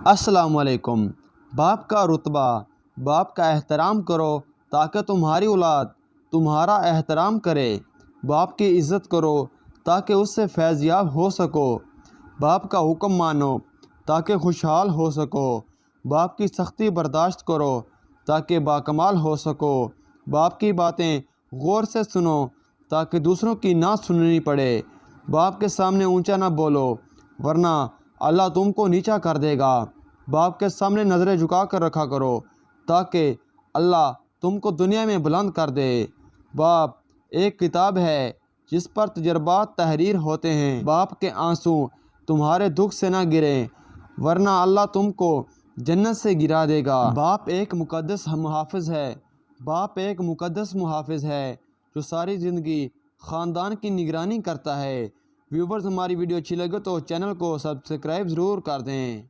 السلام علیکم۔ باپ کا رتبہ، باپ کا احترام کرو تاکہ تمہاری اولاد تمہارا احترام کرے۔ باپ کی عزت کرو تاکہ اس سے فیض یاب ہو سکو۔ باپ کا حکم مانو تاکہ خوشحال ہو سکو۔ باپ کی سختی برداشت کرو تاکہ باکمال ہو سکو۔ باپ کی باتیں غور سے سنو تاکہ دوسروں کی نہ سننی پڑے۔ باپ کے سامنے اونچا نہ بولو ورنہ اللہ تم کو نیچا کر دے گا۔ باپ کے سامنے نظریں جھکا کر رکھا کرو تاکہ اللہ تم کو دنیا میں بلند کر دے۔ باپ ایک کتاب ہے جس پر تجربات تحریر ہوتے ہیں۔ باپ کے آنسو تمہارے دکھ سے نہ گریں ورنہ اللہ تم کو جنت سے گرا دے گا۔ باپ ایک مقدس محافظ ہے۔ باپ ایک مقدس محافظ ہے جو ساری زندگی خاندان کی نگرانی کرتا ہے۔ ویورز، ہماری ویڈیو اچھی لگے تو چینل کو سبسکرائب ضرور کر دیں۔